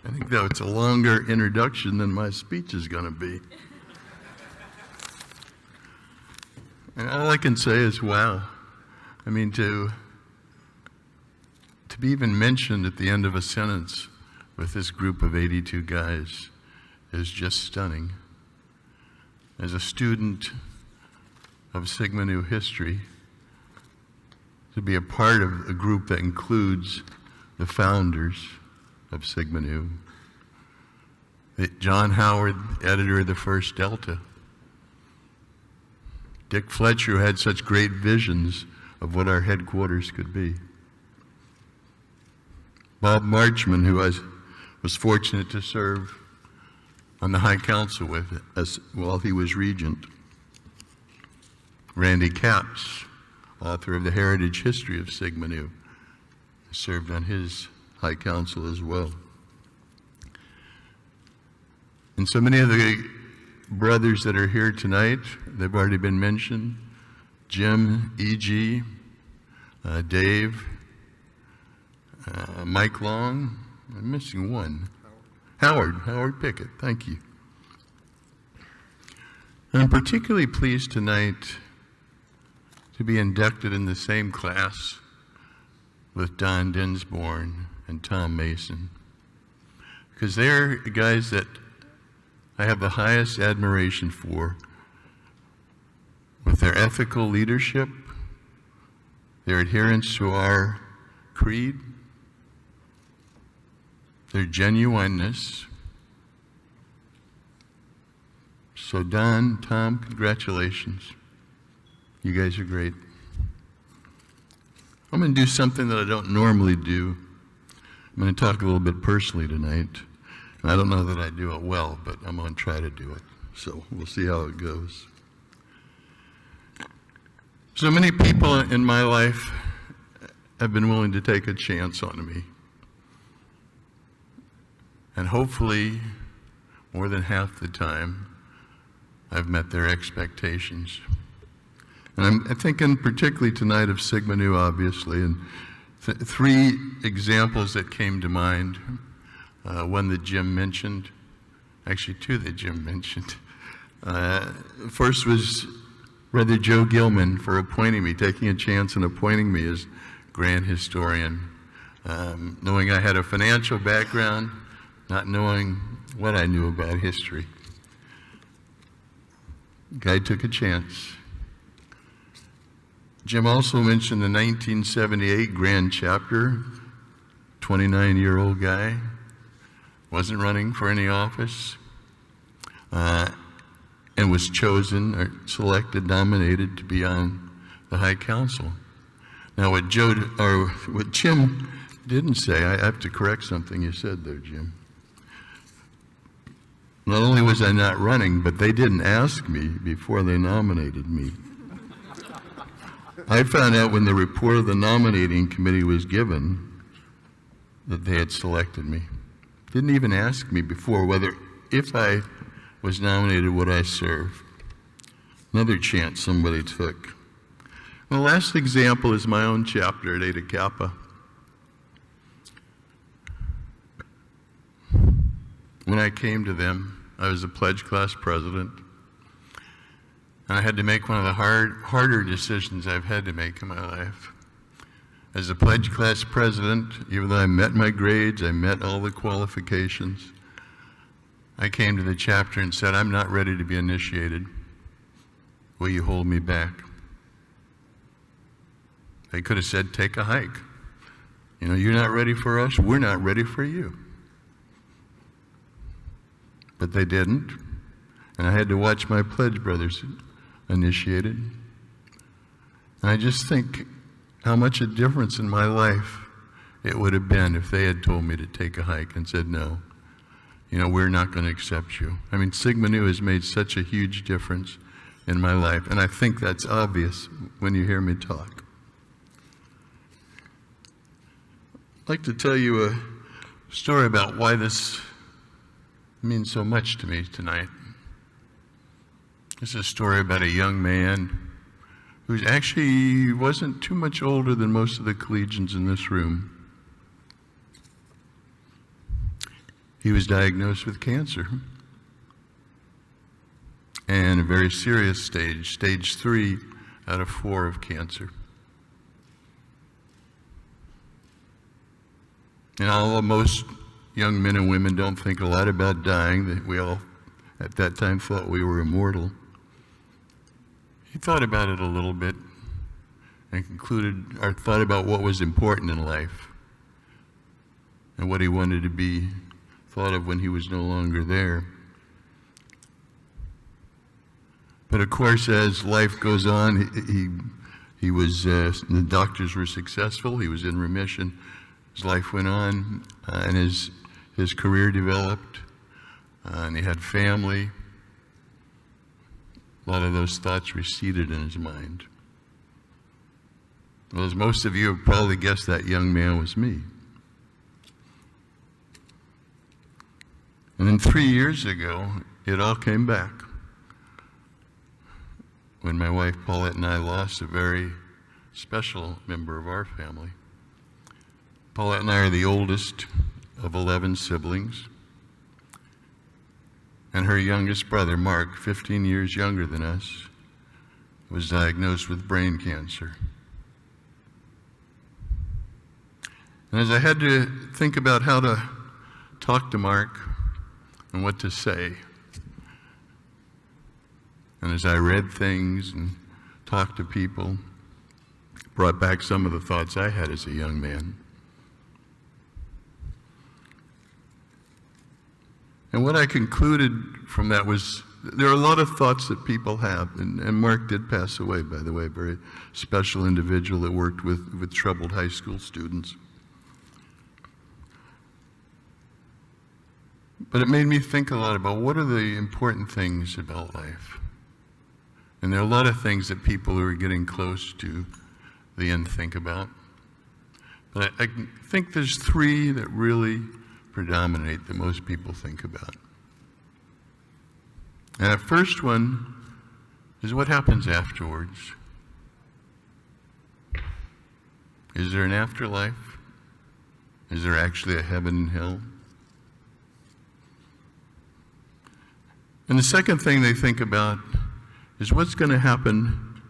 I think that it's a longer introduction than my speech is going to be. And all I can say is, wow. I mean, to be even mentioned at the end of a sentence with this group of 82 guys is just stunning. As a student of Sigma Nu history, to be a part of a group that includes the founders of Sigma Nu, John Howard, editor of the first Delta, Dick Fletcher, who had such great visions of what our headquarters could be, Bob Marchman, who was fortunate to serve on the High Council with us while he was regent, Randy Capps, author of the Heritage History of Sigma Nu, served on his High Council as well. And so many of the brothers that are here tonight, they've already been mentioned: Jim, E.G., Dave, Mike Long. I'm missing one. Howard Pickett, thank you. And I'm particularly pleased tonight to be inducted in the same class with Don Dinsborn and Tom Mason, because they're guys that I have the highest admiration for, with their ethical leadership, their adherence to our creed, their genuineness. So Don, Tom, congratulations. You guys are great. I'm going to do something that I don't normally do. I'm going to talk a little bit personally tonight. And I don't know that I do it well, but I'm going to try to do it. So we'll see how it goes. So many people in my life have been willing to take a chance on me. And hopefully, more than half the time, I've met their expectations. And I'm thinking particularly tonight of Sigma Nu, obviously, and three examples that came to mind. One that Jim mentioned, actually two that Jim mentioned. First was Brother Joe Gilman for appointing me, taking a chance and appointing me as Grand Historian, knowing I had a financial background, not knowing what I knew about history. Guy took a chance. Jim also mentioned the 1978 Grand Chapter, 29-year-old guy, wasn't running for any office, and was chosen or selected, nominated to be on the High Council. Now, what Jim didn't say, I have to correct something you said there, Jim. Not only was I not running, but they didn't ask me before they nominated me. I found out when the report of the nominating committee was given that they had selected me. Didn't even ask me before whether, if I was nominated, would I serve. Another chance somebody took. The last example is my own chapter at Eta Kappa. When I came to them, I was a pledge class president, and I had to make one of the harder decisions I've had to make in my life. As a pledge class president, even though I met my grades, I met all the qualifications, I came to the chapter and said, I'm not ready to be initiated. Will you hold me back? They could have said, take a hike. You know, you're not ready for us, we're not ready for you. But they didn't, and I had to watch my pledge brothers initiated. And I just think how much a difference in my life it would have been if they had told me to take a hike and said, no, you know, we're not going to accept you. I mean, Sigma Nu has made such a huge difference in my life, and I think that's obvious when you hear me talk. I'd like to tell you a story about why this means so much to me tonight. This is a story about a young man who actually wasn't too much older than most of the collegians in this room. he was diagnosed with cancer. And a very serious stage 3 out of 4 of cancer. And although most young men and women don't think a lot about dying, that we all at that time thought we were immortal, he thought about it a little bit and thought about what was important in life and what he wanted to be thought of when he was no longer there. But of course, as life goes on, he was, the doctors were successful, he was in remission, his life went on, and his career developed, and he had family. A lot of those thoughts receded in his mind. Well, as most of you have probably guessed, that young man was me. And then 3 years ago, it all came back. When my wife Paulette and I lost a very special member of our family. Paulette and I are the oldest of 11 siblings. And her youngest brother, Mark, 15 years younger than us, was diagnosed with brain cancer. And as I had to think about how to talk to Mark and what to say, and as I read things and talked to people, brought back some of the thoughts I had as a young man. And what I concluded from that was, there are a lot of thoughts that people have, and Mark did pass away, by the way, a very special individual that worked with troubled high school students. But it made me think a lot about what are the important things about life. And there are a lot of things that people who are getting close to the end think about. But I think there's 3 that really predominate that most people think about. And the first one is what happens afterwards. Is there an afterlife? Is there actually a heaven and hell? And the second thing they think about is what's going to happen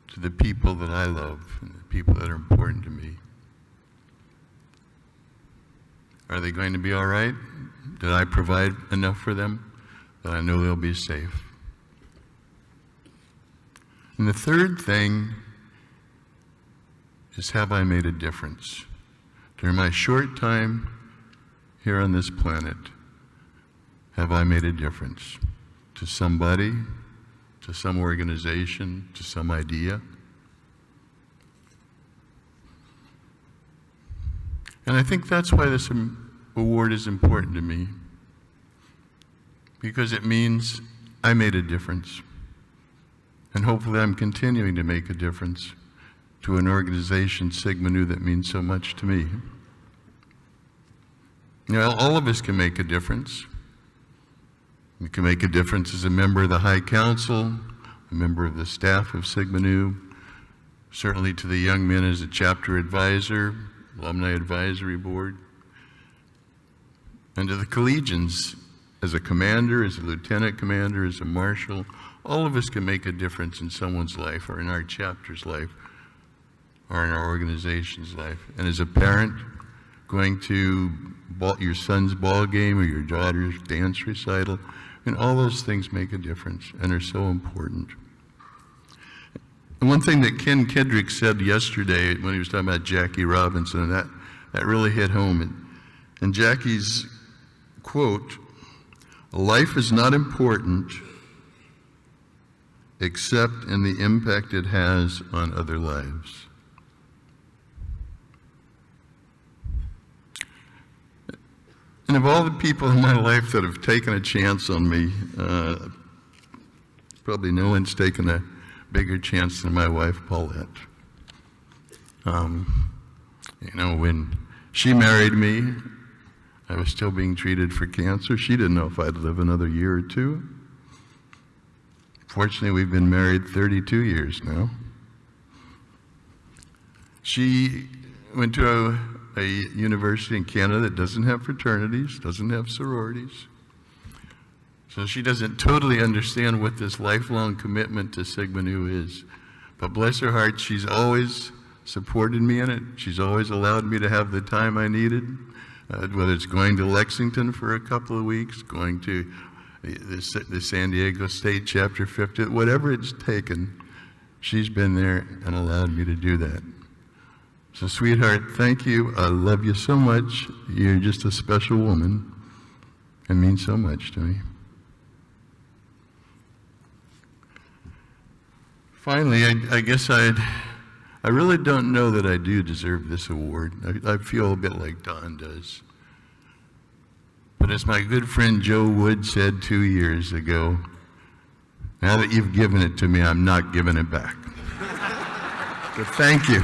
to the people that I love and the people that are important to me. Are they going to be all right? Did I provide enough for them that I know they'll be safe? And the third thing is, have I made a difference? During my short time here on this planet, have I made a difference to somebody, to some organization, to some idea? And I think that's why this award is important to me, because it means I made a difference. And hopefully I'm continuing to make a difference to an organization, Sigma Nu, that means so much to me. You know, all of us can make a difference. You can make a difference as a member of the High Council, a member of the staff of Sigma Nu, certainly to the young men as a chapter advisor, Alumni Advisory Board, and to the collegians as a commander, as a lieutenant commander, as a marshal. All of us can make a difference in someone's life, or in our chapter's life, or in our organization's life. And as a parent, going to your son's ball game or your daughter's dance recital, and all those things make a difference and are so important. And one thing that Ken Kendrick said yesterday when he was talking about Jackie Robinson, and that really hit home. And Jackie's quote, "Life is not important except in the impact it has on other lives." And of all the people in my life that have taken a chance on me, probably no one's taken a bigger chance than my wife, Paulette. You know, when she married me, I was still being treated for cancer. She didn't know if I'd live another year or two. Fortunately, we've been married 32 years now. She went to a university in Canada that doesn't have fraternities, doesn't have sororities. So she doesn't totally understand what this lifelong commitment to Sigma Nu is. But bless her heart, she's always supported me in it. She's always allowed me to have the time I needed, whether it's going to Lexington for a couple of weeks, going to the San Diego State Chapter 50, whatever it's taken, she's been there and allowed me to do that. So, sweetheart, thank you. I love you so much. You're just a special woman and mean so much to me. Finally, I guess I really don't know that I do deserve this award. I feel a bit like Don does. But as my good friend Joe Wood said 2 years ago, now that you've given it to me, I'm not giving it back. So thank you.